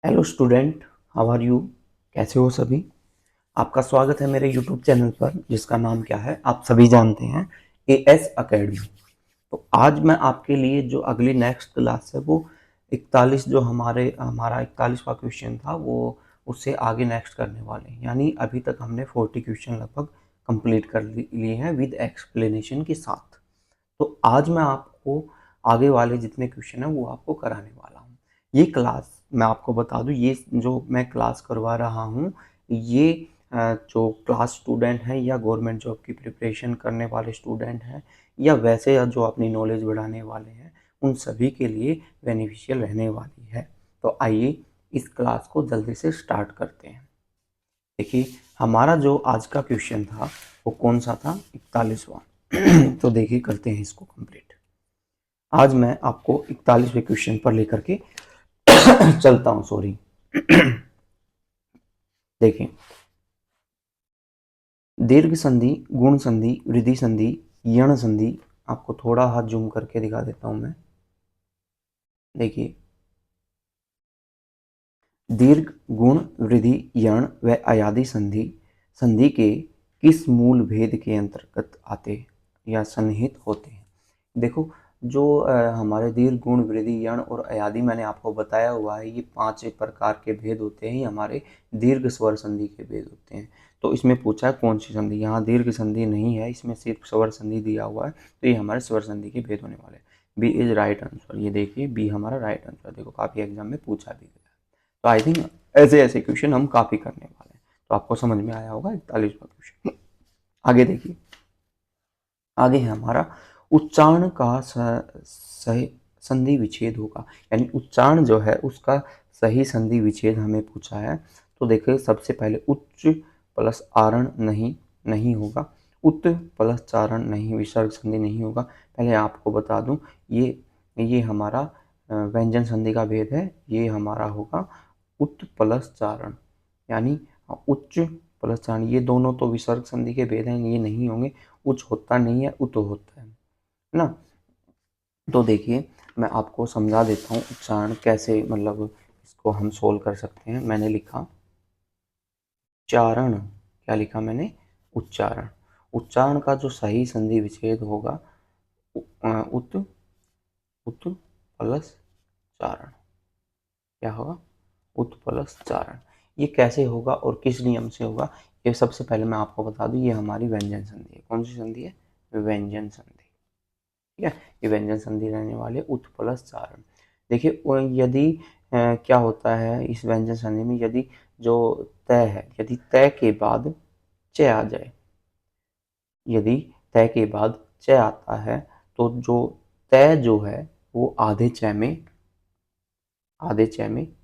Hello student, how are you? कैसे हो सभी? आपका स्वागत है मेरे यूट्यूब चैनल पर, जिसका नाम क्या है आप सभी जानते हैं, एएस अकेडमी। तो आज मैं आपके लिए जो अगली नेक्स्ट क्लास है वो 41, जो हमारा 41वां क्वेश्चन था, वो उससे आगे नेक्स्ट करने वाले हैं। यानी अभी तक हमने 40 क्वेश्चन लगभग कंप्लीट कर लिए हैं विद एक्सप्लेनेशन के साथ। तो आज मैं आपको आगे वाले जितने क्वेश्चन हैं वो आपको कराने वाला हूँ। ये क्लास मैं आपको बता दूँ, ये जो मैं क्लास करवा रहा हूँ, ये जो क्लास स्टूडेंट हैं या गवर्नमेंट जॉब की प्रिपरेशन करने वाले स्टूडेंट हैं या वैसे जो अपनी नॉलेज बढ़ाने वाले हैं, उन सभी के लिए बेनिफिशियल रहने वाली है। तो आइए इस क्लास को जल्दी से स्टार्ट करते हैं। देखिए, हमारा जो आज का क्वेश्चन था वो कौन सा था? 41वां। तो देखिए, करते हैं इसको कंप्लीट। आज मैं आपको 41वें क्वेश्चन पर लेकर के चलता हूँ। सॉरी। देखिए, दीर्घ संधि, गुण संधि, वृद्धि संधि, यण संधि। आपको थोड़ा हाथ जूम करके दिखा देता हूं मैं। देखिए, दीर्घ, गुण, वृद्धि, यण व अयादि संधि संधि के किस मूल भेद के अंतर्गत आते या सन्निहित होते हैं? देखो, जो हमारे दीर्घ, गुण, वृद्धि, यण और अयादि मैंने आपको बताया हुआ है, ये 5 प्रकार के भेद होते हैं। ये हमारे दीर्घ स्वर संधि के भेद होते हैं। तो इसमें पूछा है कौन सी संधि? यहाँ दीर्घ संधि नहीं है, इसमें सिर्फ स्वर संधि दिया हुआ है। तो ये हमारे स्वर संधि के भेद होने वाले हैं। B is right answer. ये देखिए, बी हमारा राइट आंसर। देखो, काफी एग्जाम में पूछा भी गया। तो आई थिंक ऐसे ऐसे क्वेश्चन हम काफी करने वाले हैं। तो आपको समझ में आया होगा 41वां क्वेश्चन। आगे देखिए, आगे है हमारा उच्चारण का सही संधि विच्छेद होगा। यानी उच्चारण जो है उसका सही संधि विच्छेद हमें पूछा है। तो देखिए, सबसे पहले उच्च प्लस आरण नहीं, नहीं होगा। उत प्लस चारण नहीं, विसर्ग संधि नहीं होगा। पहले आपको बता दूं, ये हमारा व्यंजन संधि का भेद है। ये हमारा होगा उत प्लस चारण। यानी उच्च प्लस चारण, ये दोनों तो विसर्ग संधि के भेद हैं, ये नहीं होंगे। उच्च होता नहीं है, उत होता है ना। तो देखिए, मैं आपको समझा देता हूँ उच्चारण कैसे, मतलब इसको हम सोल्व कर सकते हैं। मैंने लिखा चारण। क्या लिखा मैंने? उच्चारण। उच्चारण का जो सही संधि विच्छेद होगा उत, उत प्लस चारण। क्या होगा? उत प्लस चारण। ये कैसे होगा और किस नियम से होगा, ये सबसे पहले मैं आपको बता दूं। ये हमारी व्यंजन संधि है। कौन सी संधि है? व्यंजन संधि। ठीक है, ये व्यंजन संधि रहने वाले उत प्लस चारण। देखिए, यदि क्या होता है इस व्यंजन संधि में, यदि जो तय है, यदि तय के बाद च आ जाए, यदि तय के बाद च आता है, तो जो तय जो है वो आधे च में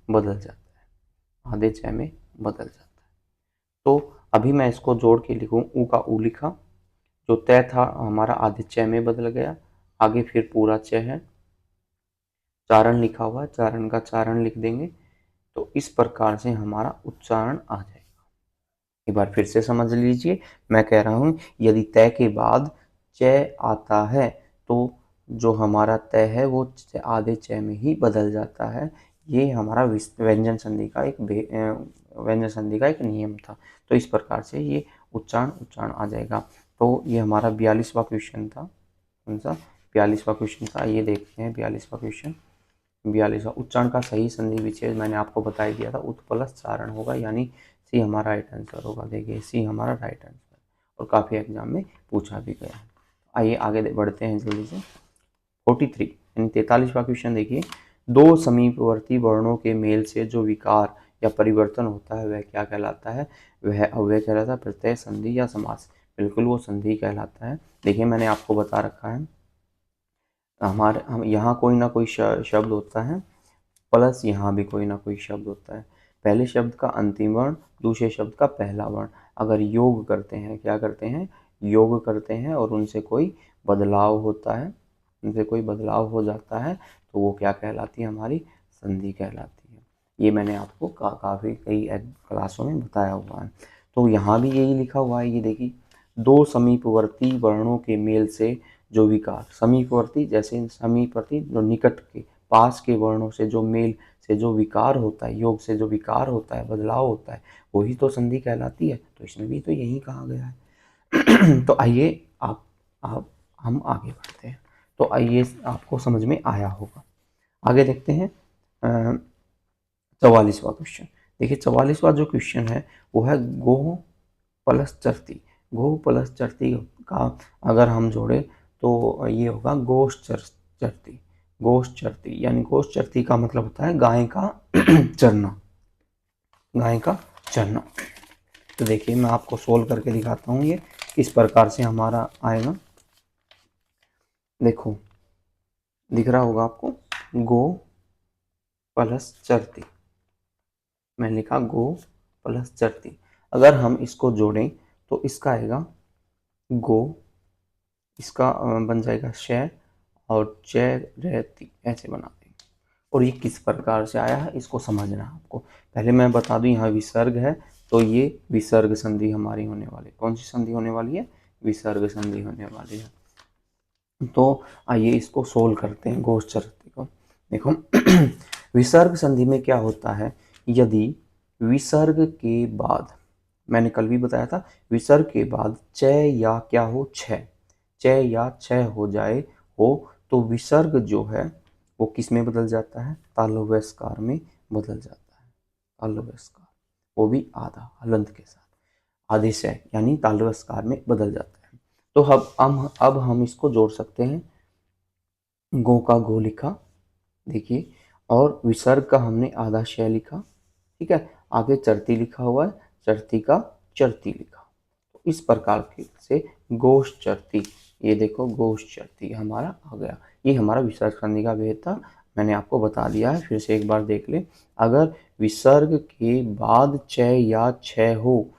बदल जाता है। आधे च में बदल जाता है। तो अभी मैं इसको जोड़ के लिखूं, ऊ का ऊ लिखा, जो तय था हमारा आधे च में बदल गया। आगे फिर पूरा च है, चारण लिखा हुआ है, चारण का चारण लिख देंगे। तो इस प्रकार से हमारा उच्चारण आ जाएगा। एक बार फिर से समझ लीजिए, मैं कह रहा हूं, यदि तय के बाद च आता है तो जो हमारा तय है वो आधे च में ही बदल जाता है। ये हमारा व्यंजन संधि का एक नियम था। तो इस प्रकार से ये उच्चारण उच्चारण आ जाएगा। तो ये हमारा 42वां क्वेश्चन था। कौन सा? 42वां क्वेश्चन था। ये देखते हैं 42वां क्वेश्चन। 42वां, उच्चारण का सही संधि विच्छेद मैंने आपको बता ही दिया था, उत प्लस चारण होगा। यानी सी हमारा राइट आंसर होगा। देखिए, सी हमारा राइट आंसर, और काफ़ी एग्जाम में पूछा भी गया है। आइए आगे बढ़ते हैं जल्दी से। 43 यानी 43वां क्वेश्चन देखिए, दो समीपवर्ती वर्णों के मेल से जो विकार या परिवर्तन होता है वह क्या कहलाता है? वह अव्यय कहलाता है, प्रत्यय, संधि या समास? बिल्कुल, वो संधि कहलाता है। देखिए, मैंने आपको बता रखा है, हम यहाँ कोई ना कोई शब्द होता है, प्लस यहाँ भी कोई ना कोई शब्द होता है। पहले शब्द का अंतिम वर्ण, दूसरे शब्द का पहला वर्ण अगर योग करते हैं, क्या करते हैं? योग करते हैं, और उनसे कोई बदलाव होता है, उनसे कोई बदलाव हो जाता है, तो वो क्या कहलाती है? हमारी संधि कहलाती है। ये मैंने आपको काफ़ी कई क्लासों में बताया हुआ है। तो यहाँ भी यही लिखा हुआ है। ये देखिए, दो समीपवर्ती वर्णों के मेल से जो विकार, समीपवर्ती जैसे समीपवर्ती जो निकट के, पास के वर्णों से जो मेल से जो विकार होता है, योग से जो विकार होता है, बदलाव होता है, वही तो संधि कहलाती है। तो इसमें भी तो यही कहा गया है। तो आइए आप हम आगे बढ़ते हैं। तो आइए आपको समझ में आया होगा। आगे देखते हैं 44वां क्वेश्चन। देखिए 44वां जो क्वेश्चन है वो है गोह प्लस चरती। गोह प्लस चरती का अगर हम जोड़े तो ये होगा गोश चरती। गोश चरती यानी गोश चरती का मतलब होता है गाय का चरना, गाय का चरना। तो देखिए मैं आपको सोल्व करके दिखाता हूँ ये किस प्रकार से हमारा आएगा। देखो दिख रहा होगा आपको, गो प्लस चरती, मैंने लिखा गो प्लस चरती। अगर हम इसको जोड़ें तो इसका आएगा गो, इसका बन जाएगा शय और चय रहती, ऐसे बना देंगे। और ये किस प्रकार से आया है इसको समझना है आपको। पहले मैं बता दूं यहाँ विसर्ग है, तो ये विसर्ग संधि हमारी होने वाली। कौन सी संधि होने वाली है? विसर्ग संधि होने वाली है। तो आइए इसको सोल्व करते हैं गोश चरती को। देखो विसर्ग संधि में क्या होता है, यदि विसर्ग के बाद, मैंने कल भी बताया था, विसर्ग के बाद चय या क्या हो, छय, चय या छय हो जाए हो, तो विसर्ग जो है वो किस में बदल जाता है? तालव्यस्कार में बदल जाता है। तालव्यस्कार, वो भी आधा हलंत के साथ, आधे से यानी तालव्यस्कार में बदल जाता है। तो अब हम इसको जोड़ सकते हैं। गो का गो लिखा, देखिए, और विसर्ग का हमने आधा शय लिखा, ठीक है। आगे चरती लिखा हुआ है, चरती का चरती लिखा। तो इस प्रकार से गोश चरती, ये देखो गोश चरती हमारा आ गया। ये हमारा विसर्ग संधि का भेद था, मैंने आपको बता दिया है। फिर से एक बार देख ले, अगर विसर्ग के बाद चय या छय हो,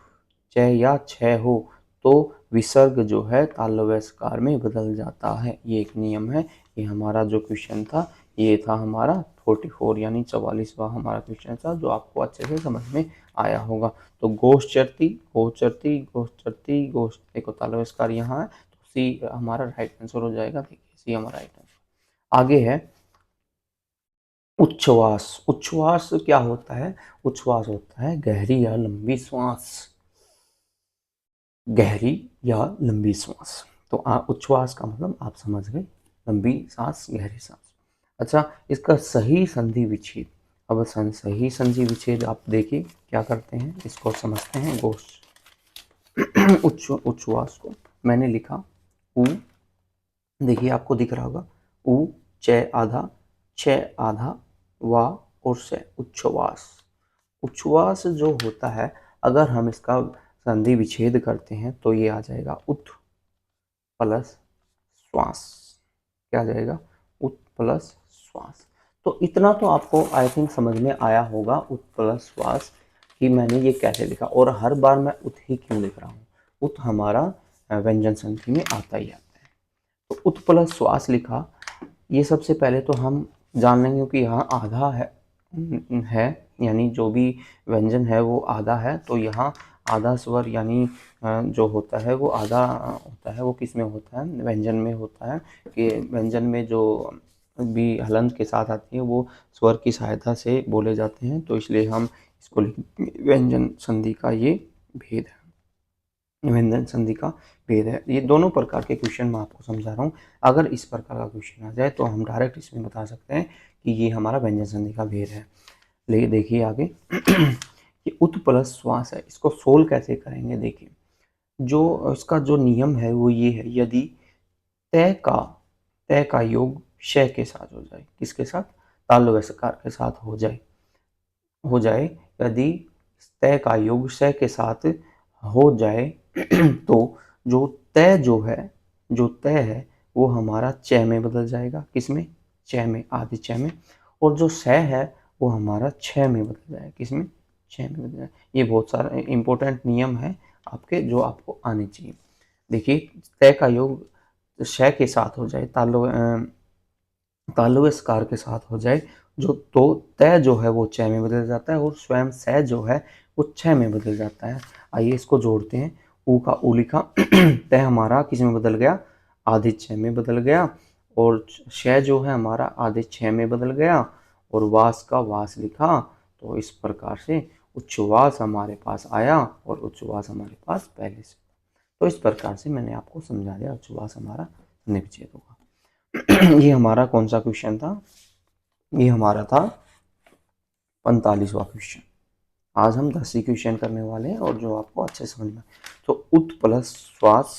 चय या छय हो, तो विसर्ग जो है तालव्यस्कार में बदल जाता है। ये एक नियम है। ये हमारा जो क्वेश्चन था ये था हमारा 44 यानी 44वां हमारा क्वेश्चन था, जो आपको अच्छे से समझ में आया होगा। तो गोश चरती, गोश चरती, गोश चरती, गोश, देखो तालव्यस्कार यहाँ है, तो सी हमारा राइट आंसर हो जाएगा। देखिए सी हमारा राइट आंसर। आगे है उच्छ्वास। उच्छ्वास क्या होता है? उच्छ्वास होता है गहरी या लंबी श्वास, गहरी या लंबी श्वास। तो उच्छ्वास का मतलब आप समझ गए, लंबी सांस, गहरी सांस। अच्छा, इसका सही संधि विच्छेद। अब सही संधि विच्छेद आप देखिए क्या करते हैं, इसको समझते हैं। गोश उच्छ्वास को मैंने लिखा उ, देखिए आपको दिख रहा होगा, उ चय आधा, छय आधा, वा और से, उच्छ्वास। उच्छ्वास जो होता है, अगर हम इसका संधि विच्छेद करते हैं तो ये आ जाएगा उत् प्लस श्वास। क्या आ जाएगा? उत् प्लस श्वास। तो इतना तो आपको आई थिंक समझ में आया होगा, उत् प्लस श्वास, कि मैंने ये कैसे लिखा। और हर बार मैं उत ही क्यों लिख रहा हूँ? उत हमारा व्यंजन संधि में आता ही आता है। तो उत प्लस श्वास लिखा। ये सबसे पहले तो हम जान लेंगे कि यहाँ आधा है, यानी जो भी व्यंजन है वो आधा है। तो यहाँ आधा स्वर यानी जो होता है वो आधा होता है, वो किस में होता है? व्यंजन में होता है। कि व्यंजन में जो भी हलंत के साथ आती है वो स्वर की सहायता से बोले जाते हैं। तो इसलिए हम इसको व्यंजन संधि का ये भेद है, व्यंजन संधि का भेद है। ये दोनों प्रकार के क्वेश्चन मैं आपको समझा रहा हूँ। अगर इस प्रकार का क्वेश्चन आ जाए तो हम डायरेक्ट इसमें बता सकते हैं कि ये हमारा व्यंजन संधि का भेद है। लेकिन देखिए आगे ये उत प्लस श्वास है, इसको सोल्व कैसे करेंगे? देखिए, जो इसका जो नियम है वो ये है, यदि तय का योग शय के साथ हो जाए, किसके साथ? तालव्यस्कार के साथ हो जाए, यदि तय का योग शय के साथ हो जाए तो जो तय जो तय है वो हमारा चय में बदल जाएगा। किसमें? चय में, आधे चय में। और जो शय है वो हमारा छय में बदल जाएगा। किसमें? छय में बदल जाएगा। ये बहुत सारा इंपॉर्टेंट नियम है आपके, जो आपको आने चाहिए। देखिए, तय का योग शय के साथ हो जाए, तालव्यस्कार के साथ हो जाए, जो तो तय जो है वो चय में बदल जाता है, और स्वयं सय जो है वो छय में बदल जाता है। आइए इसको जोड़ते हैं। ऊ का ऊ लिखा, तय हमारा किस में बदल गया? आधे छय में बदल गया, और श जो है हमारा आधे छ में बदल गया और वास का वास लिखा। तो इस प्रकार से उच्छ्वास हमारे पास आया और उच्छ्वास हमारे पास पहले से। तो इस प्रकार से मैंने आपको समझा दिया उच्छ्वास हमारा संधि विच्छेद होगा। ये हमारा कौन सा क्वेश्चन था? ये हमारा था 45वां क्वेश्चन। आज हम 10 क्वेश्चन करने वाले हैं और जो आपको अच्छे समझ में। तो उत प्लस श्वास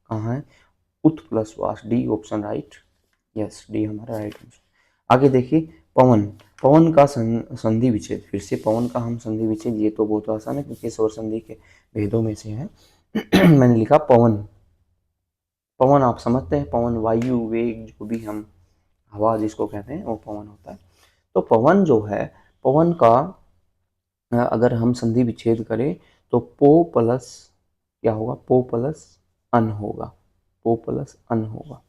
कहाँ है? उत प्लस श्वास, D option right. Yes, D हमारा राइट आंसर। आगे देखिए पवन, पवन का संधि विच्छेद। फिर से पवन का हम संधि विच्छेद, ये तो बहुत आसान है क्योंकि स्वर संधि के भेदों में से है। मैंने लिखा पवन। पवन आप समझते हैं, पवन वायु वेग, जो भी हम हवा जिसको कहते हैं वो पवन होता है। तो पवन जो है, पवन का अगर हम संधि विच्छेद करें तो पो प्लस क्या होगा? पो प्लस अन होगा। पो प्लस अन होगा।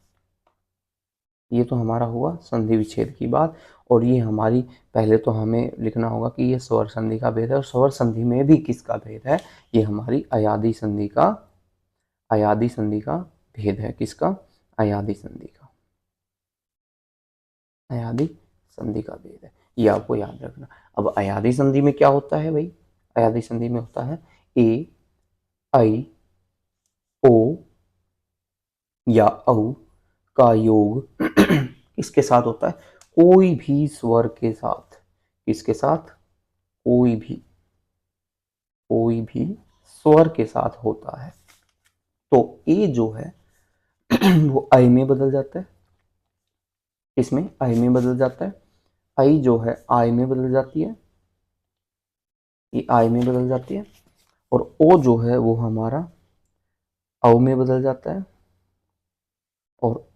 ये तो हमारा हुआ संधि विच्छेद की बात। और ये हमारी पहले तो हमें लिखना होगा कि ये स्वर संधि का भेद है। और स्वर संधि में भी किसका भेद है? ये हमारी अयादी संधि का, अयादी संधि का भेद है। किसका? अयादी संधि का, अयादी संधि का भेद है। ये आपको याद रखना। अब अयादी संधि में क्या होता है भाई? अयादी संधि में होता है ए आई ओ या औ का योग किसके साथ होता है? कोई भी स्वर के साथ। किसके साथ? कोई भी स्वर के साथ होता है। तो ए जो है वो आई में बदल जाता है। इसमें आई में बदल जाता है। आई जो है आई में बदल जाती है। ये आई में बदल जाती है। और ओ जो है वो हमारा औ में बदल जाता है। और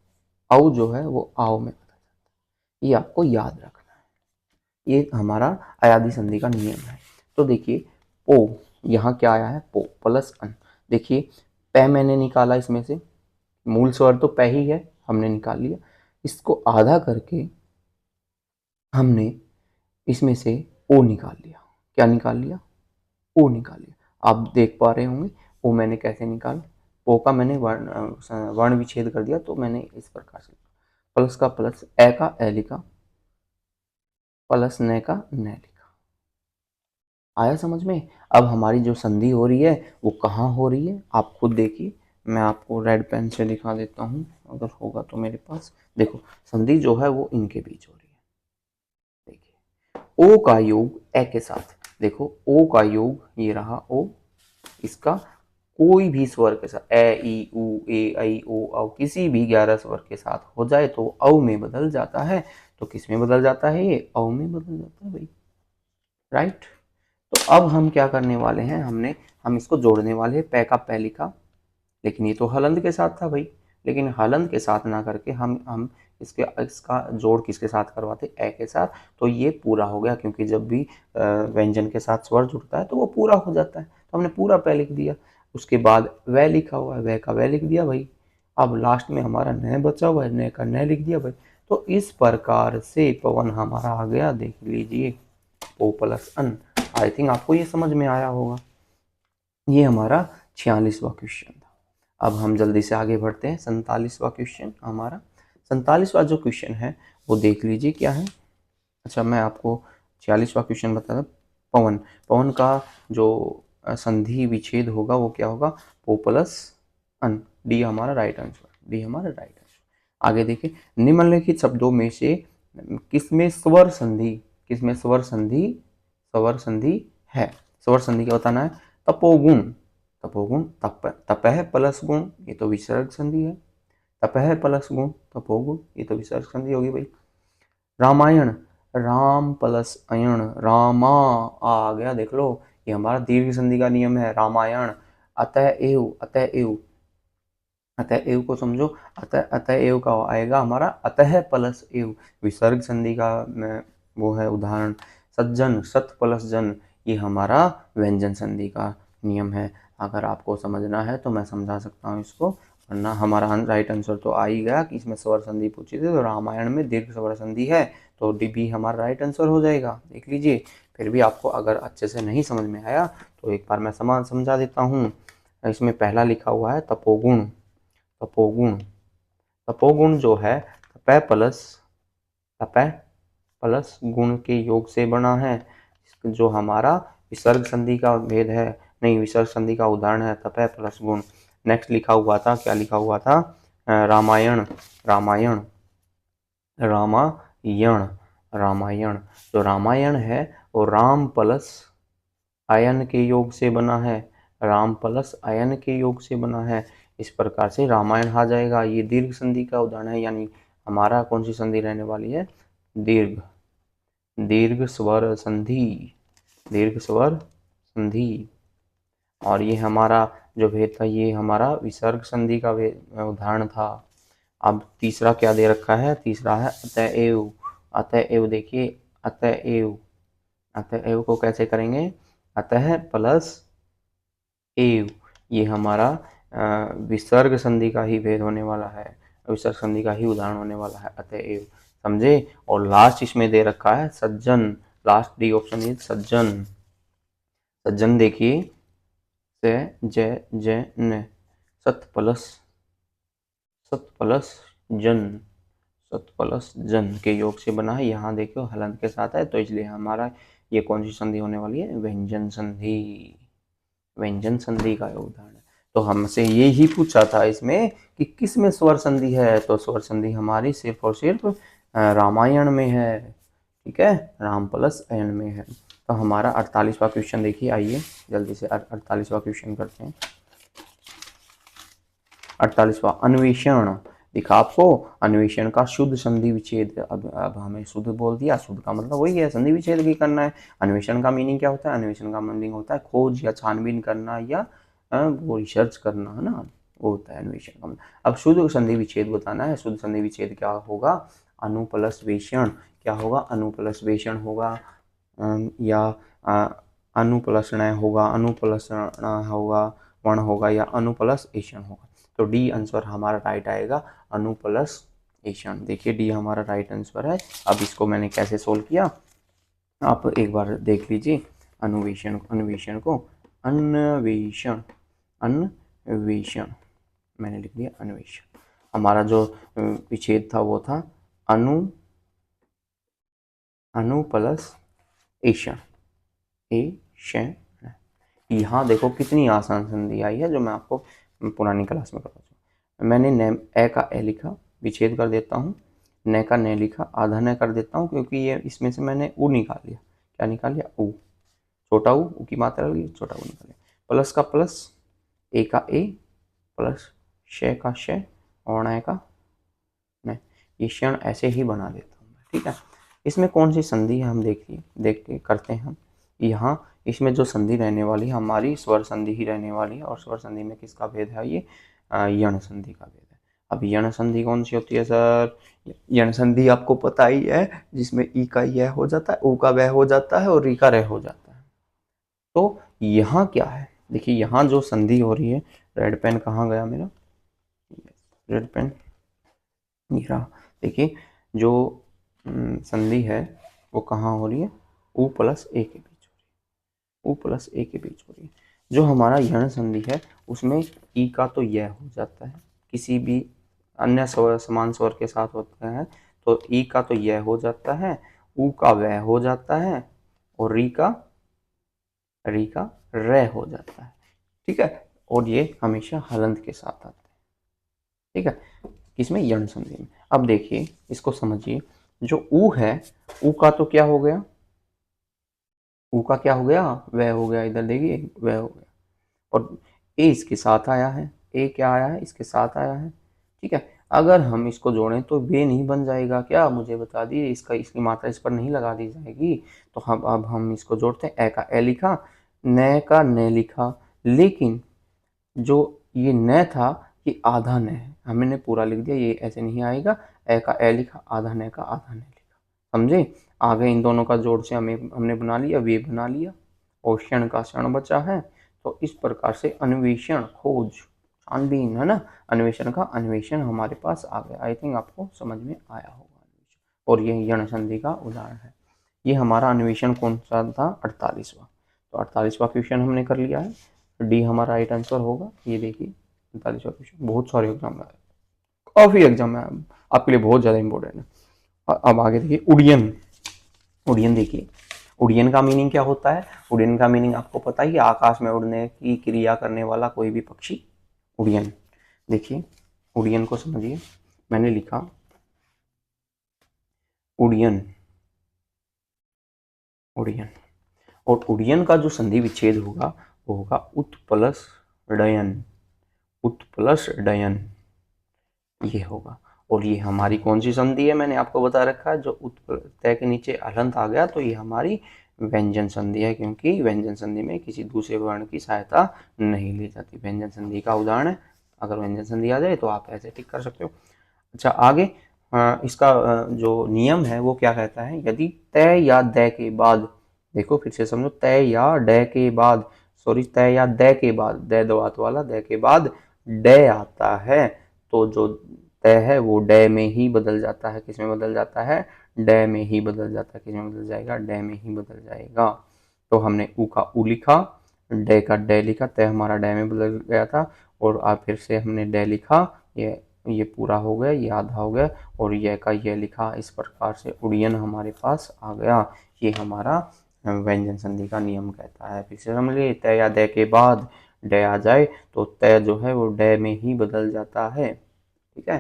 औ जो है वो आओ में बदल जाता है। ये आपको याद रखना है। ये हमारा अयादी संधि का नियम है। तो देखिए ओ, यहाँ क्या आया है? पो प्लस अन। देखिए पै मैंने निकाला, इसमें से मूल स्वर तो पै ही है, हमने निकाल लिया। इसको आधा करके हमने इसमें से ओ निकाल लिया। क्या निकाल लिया? ओ निकाल लिया। आप देख पा रहे होंगे ओ मैंने कैसे निकाला। ओ का मैंने वर्ण विच्छेद कर दिया। तो मैंने इस प्रकार से प्लस का प्लस, ए का ए लिखा, प्लस न का न लिखा। आया समझ में? अब हमारी जो संधि हो रही है वो कहाँ हो रही है आप खुद देखिए। मैं आपको रेड पेन से दिखा देता हूँ अगर होगा तो मेरे पास। देखो संधि जो है वो इनके बीच हो रही है। देखिए ओ का योग ए के साथ। देखो ओ का योग ये रहा ओ, इसका कोई भी स्वर के साथ ए ई उ ए आई ओ औ किसी भी 11 स्वर के साथ हो जाए तो औ में बदल जाता है। तो किस में बदल जाता है? ये औ में बदल जाता है भाई। राइट। तो अब हम क्या करने वाले हैं? हम इसको जोड़ने वाले हैं। पै का पै लिखा, लेकिन ये तो हलंत के साथ था भाई। लेकिन हलंत के साथ ना करके हम इसका जोड़ किसके साथ करवाते? ए के साथ। तो ये पूरा हो गया, क्योंकि जब भी व्यंजन के साथ स्वर जुड़ता है तो वो पूरा हो जाता है। तो हमने पूरा पै लिख दिया। उसके बाद वह लिखा हुआ है, वह का वह लिख दिया भाई। अब लास्ट में हमारा न बचा हुआ है, न का न लिख दिया भाई। तो इस प्रकार से पवन हमारा आ गया। देख लीजिए O plus on. I think आपको ये समझ में आया होगा। ये हमारा 46वां क्वेश्चन था। अब हम जल्दी से आगे बढ़ते हैं। 47वां क्वेश्चन हमारा। 47वां जो क्वेश्चन है वो देख लीजिए क्या है। अच्छा मैं आपको 46वां क्वेश्चन बता दूं। पवन, पवन का जो संधि विच्छेद होगा वो क्या होगा? पो प्लस अन। डी हमारा राइट आंसर। डी हमारा राइट आंसर। आगे देखिए निम्नलिखित शब्दों में से किसमें स्वर संधि, किसमें स्वर संधि, स्वर संधि है? स्वर संधि क्या बताना है? तपोगुण, तपोगुण, तपह प्लस गुण, ये तो विसर्ग संधि है। तपह प्लस गुण तपोगुण, ये तो विसर्ग संधि होगी भाई। रामायण, राम प्लस अयण, रामा आ गया देख लो। ये हमारा दीर्घ संधि का नियम है। रामायण। अतएव, अतएव, अतएव को समझो। अतएव का आएगा हमारा अतः प्लस एव, विसर्ग संधि का वो है उदाहरण। सज्जन, सत प्लस जन, ये हमारा व्यंजन संधि का नियम है। अगर आपको समझना है तो मैं समझा सकता हूँ इसको, वरना हमारा राइट आंसर तो आ ही गया कि इसमें स्वर संधि पूछी थी। तो रामायण में दीर्घ स्वर संधि है, तो डी बी हमारा राइट आंसर हो जाएगा। देख लीजिए। फिर भी आपको अगर अच्छे से नहीं समझ में आया तो एक बार मैं समझा देता हूँ। इसमें पहला लिखा हुआ है तपोगुण। तपोगुण, तपोगुण जो है, तपै प्लस गुण के योग से बना है। जो हमारा विसर्ग संधि का भेद है, नहीं विसर्ग संधि का उदाहरण है तपै प्लस गुण। नेक्स्ट लिखा हुआ था, क्या लिखा हुआ था? रामायण रामायण रामायण रामायण। जो रामायण है वो राम प्लस आयन के योग से बना है, राम प्लस आयन के योग से बना है। इस प्रकार से रामायण आ जाएगा। ये दीर्घ संधि का उदाहरण है, यानी हमारा कौन सी संधि रहने वाली है? दीर्घ स्वर संधि, दीर्घ स्वर संधि। और ये हमारा जो भेद था ये हमारा विसर्ग संधि का उदाहरण था। अब तीसरा क्या दे रखा है? तीसरा है अतएव। अतएव देखिए, अतएव, अतएव को कैसे करेंगे? अतः प्लस एव। ये हमारा विसर्ग संधि का ही भेद होने वाला है, विसर्ग संधि का ही उदाहरण होने वाला है अतएव। समझे? और लास्ट इसमें दे रखा है सज्जन। लास्ट डी ऑप्शन इज सज्जन। सज्जन देखिए, से जय न, सत प्लस जन के योग से बना है। यहाँ देखो हलंत के साथ है, तो इसलिए हमारा ये कौन सी संधि होने वाली है? व्यंजन संधि। व्यंजन संधि का उदाहरण है। तो हमसे ये ही पूछा था इसमें कि किस में स्वर संधि है, तो स्वर संधि हमारी सिर्फ और सिर्फ रामायण में है। ठीक है, राम प्लस अयन में है। तो हमारा 48वां क्वेश्चन देखिए, आइए जल्दी से 48वां क्वेश्चन करते हैं। 48वां अन्वेषण दिखा आपको। अन्वेषण का शुद्ध संधि विच्छेद। अब हमें शुद्ध बोल दिया, शुद्ध का मतलब वही है, संधि विच्छेद भी करना है। अन्वेषण का मीनिंग क्या होता है? अन्वेषण का मीनिंग होता है खोज या छानबीन करना, या वो रिसर्च करना, है ना, वो होता है अन्वेषण का मतलब। अब शुद्ध संधि विच्छेद बताना है। शुद्ध संधि विच्छेद क्या होगा? अनु प्लस वेषण। क्या होगा? अनु प्लस वेषण होगा, या अनु प्लस ण होगा, अनु प्लस ण होगा, वर्ण होगा, या अनु प्लस एषण होगा। तो डी आंसर हमारा राइट आएगा, अनु प्लस एषण। देखिए डी हमारा राइट आंसर है। अब इसको मैंने कैसे सोल्व किया आप एक बार देख लीजिए। अन्वेषण, अन्वेषण को अन्वेषण, अन्वेषण मैंने लिख दिया अन्वेषण। हमारा जो विच्छेद था वो था अनु, अनु प्लस एषण, एषण। यहाँ देखो कितनी आसान संधि आई है, जो मैं आपको पुरानी क्लास में करवा चुका। मैंने न ए का ए लिखा, विच्छेद कर देता हूँ, न का न लिखा, आधा न कर देता हूँ, क्योंकि ये इसमें से मैंने ऊ निकाल लिया। क्या निकाल लिया? ऊ। छोटा ऊ की मात्रा लगी, छोटा ऊ निकाल लिया। प्लस का प्लस, ए का ए, प्लस श का श, और न का न। ये क्षण ऐसे ही बना देता हूँ। ठीक है, इसमें कौन सी संधि है हम देखिए, देख के करते हैं हम। यहाँ इसमें जो संधि रहने वाली है हमारी स्वर संधि ही रहने वाली है। और स्वर संधि में किसका भेद है? ये यण संधि का भेद है। अब यण संधि कौन सी होती है सर? यण संधि आपको पता ही है, जिसमें ई का यह हो जाता है, ऊ का वह हो जाता है, और री का रह हो जाता है। तो यहाँ क्या है? देखिए यहाँ जो संधि हो रही है, रेड पेन कहाँ गया मेरा? रेड पेन रहा। देखिए जो संधि है वो कहाँ हो रही है? ऊ प्लस ए के बीच हो रही है, ऊ प्लस ए के बीच हो रही है। जो हमारा यण संधि है उसमें ई का तो यह हो जाता है, किसी भी अन्य स्वर समान स्वर के साथ होता है तो ई का तो यह हो जाता है, ऊ का वह हो जाता है, और री का रे हो जाता है। ठीक है, और ये हमेशा हलंत के साथ आता है। ठीक है, किसमें? यण संधि में। अब देखिए इसको समझिए, जो ऊ है, ऊ का तो क्या हो गया? ऊ का क्या हो गया? वह हो गया। इधर देखिए वह हो गया, और ए इसके साथ आया है। ए क्या आया है? इसके साथ आया है। ठीक है, अगर हम इसको जोड़ें तो वे नहीं बन जाएगा क्या? मुझे बता दिए, इसका इसकी मात्रा इस पर नहीं लगा दी जाएगी। तो हम अब हम इसको जोड़ते हैं। ए का ए लिखा, न का न लिखा, लेकिन जो ये न था ये आधा न है, हमने पूरा लिख दिया, ये ऐसे नहीं आएगा। ए का ए लिखा, आधा न का आधा न लिखा। समझे? आगे इन दोनों का जोड़ से हमने बना लिया, वे बना लिया, और क्षण का क्षण बचा है। तो इस प्रकार से अन्वेषण, खोज, छानबीन, है ना, अन्वेषण का अन्वेषण हमारे पास आ गया। आई थिंक आपको समझ में आया होगा। और ये यण संधि का उदाहरण है। ये हमारा अन्वेषण कौन सा था? 48वां। तो 48वां क्वेश्चन हमने कर लिया है। डी हमारा राइट आंसर होगा। ये देखिए 48वां क्वेश्चन बहुत सारे एग्जाम में आया। काफी एग्जाम है आपके लिए, बहुत ज्यादा इंपॉर्टेंट है। अब आगे देखिए उड़ियन। उड़ियन देखिए, उड़ियन का मीनिंग क्या होता है? उड़ियन का मीनिंग आपको पता ही है, आकाश में उड़ने की क्रिया करने वाला कोई भी पक्षी उड़ियन। देखिए उड़ियन को समझिए, मैंने लिखा उड़ियन, उड़ियन। और उड़ियन का जो संधि विच्छेद होगा वो होगा उत प्लस डयन, उत प्लस डयन, ये होगा। और ये हमारी कौन सी संधि है? मैंने आपको बता रखा है, जो उत प्रत्यय के नीचे अलंत आ गया तो ये हमारी व्यंजन संधि है, क्योंकि व्यंजन संधि में किसी दूसरे वर्ण की सहायता नहीं ली जाती। व्यंजन संधि का उदाहरण है, अगर व्यंजन संधि आ जाए तो आप ऐसे टिक कर सकते हो। अच्छा आगे इसका जो नियम है वो क्या कहता है? यदि तय या द के बाद, देखो फिर से समझो, तय या ड के बाद, सॉरी तय या द के बाद, द दवात वाला द के बाद ड आता है तो जो तय है वो ड में ही बदल जाता है। किस में बदल जाता है? ड में ही बदल जाता है। किस में बदल जाएगा? ड में ही बदल जाएगा। तो हमने उ का उ लिखा, ड का ड लिखा, तय हमारा ड में बदल गया था, और आप फिर से हमने ड लिखा, ये पूरा हो गया, ये आधा हो गया, और यह का यह लिखा। इस प्रकार से उड़ियन हमारे पास आ गया। ये हमारा व्यंजन संधि का नियम कहता है। फिर से समझ लिए, तय या द के बाद ड आ जाए तो तय जो है वो ड में ही बदल जाता है। ठीक है,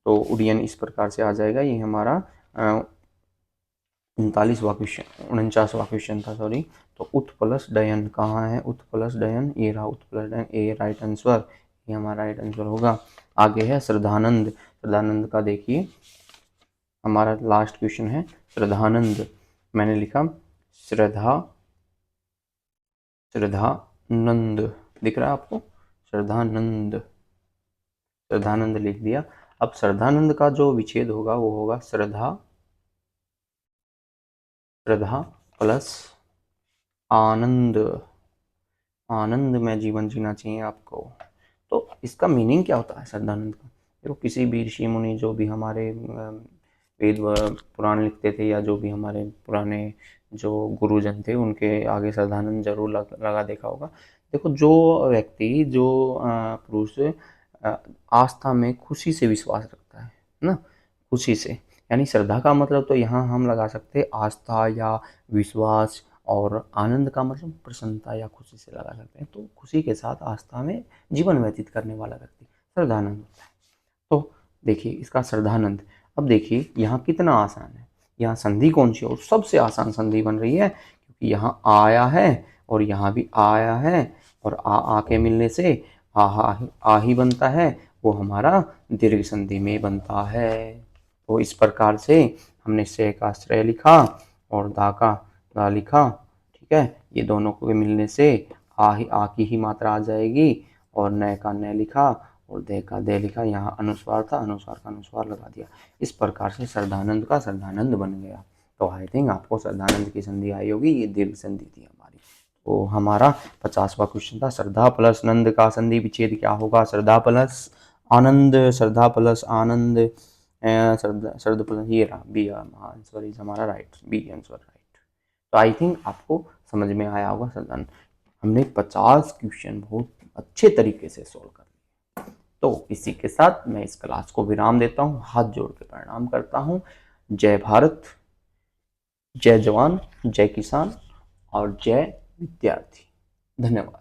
तो उड़ियन इस प्रकार से आ जाएगा। ये हमारा 39वां क्वेश्चन, 49वां क्वेश्चन था, सॉरी। तो उत प्लस डयन कहाँ है? उत प्लस डयन ये रहा, उत प्लस डयन, ए राइट आंसर, ये हमारा राइट आंसर होगा। आगे है श्रद्धानंद। श्रद्धानंद का देखिए, हमारा लास्ट क्वेश्चन है श्रद्धानंद। मैंने लिखा श्रद्धा, श्रद्धानंद, दिख रहा है आपको? श्रद्धानंद, श्रद्धानंद लिख दिया। अब श्रद्धानंद का जो विच्छेद होगा वो होगा श्रद्धा, श्रद्धा प्लस आनंद, आनंद में जीवन जीना चाहिए आपको। तो इसका मीनिंग क्या होता है श्रद्धानंद का? देखो किसी भी ऋषि मुनि, जो भी हमारे वेद पुराण लिखते थे, या जो भी हमारे पुराने जो गुरुजन थे, उनके आगे श्रद्धानंद जरूर लगा देखा होगा। देखो जो व्यक्ति, जो पुरुष आस्था में खुशी से विश्वास रखता है ना, खुशी से, यानी श्रद्धा का मतलब तो यहाँ हम लगा सकते हैं आस्था या विश्वास, और आनंद का मतलब प्रसन्नता या खुशी से लगा सकते हैं। तो खुशी के साथ आस्था में जीवन व्यतीत करने वाला व्यक्ति श्रद्धानंद होता है। तो देखिए इसका श्रद्धानंद। अब देखिए यहाँ कितना आसान है, यहाँ संधि कौन सी है? और सबसे आसान संधि बन रही है, क्योंकि यहाँ आया है और यहाँ भी आया है, और आ के मिलने से आ ही बनता है, वो हमारा दीर्घ संधि में बनता है। तो इस प्रकार से हमने श्रेय का श्रेय लिखा और दा का दा लिखा। ठीक है, ये दोनों को मिलने से आ की ही मात्रा आ जाएगी, और नय का नय लिखा और दे का दे लिखा। यहाँ अनुस्वार था, अनुस्वार का अनुस्वार लगा दिया। इस प्रकार से श्रद्धानंद का श्रद्धानंद बन गया। तो आई थिंक आपको श्रद्धानंद की संधि आई होगी, ये दीर्घ संधि थी हमारी। तो हमारा 50वां क्वेश्चन था, श्रद्धा प्लस नंद का संधि विच्छेद क्या होगा? श्रद्धा प्लस आनंद, श्रद्धा प्लस आनंद, शरद प्लस, ये रहा बी आंसर इज हमारा राइट, बी आंसर राइट। तो आई थिंक आपको समझ में आया होगा श्रद्धानंद। हमने 50 क्वेश्चन बहुत अच्छे तरीके से सोल्व कर लिए। तो इसी के साथ मैं इस क्लास को विराम देता हूँ, हाथ जोड़ के प्रणाम करता हूँ। जय भारत, जय जवान, जय किसान और जय विद्यार्थी। धन्यवाद।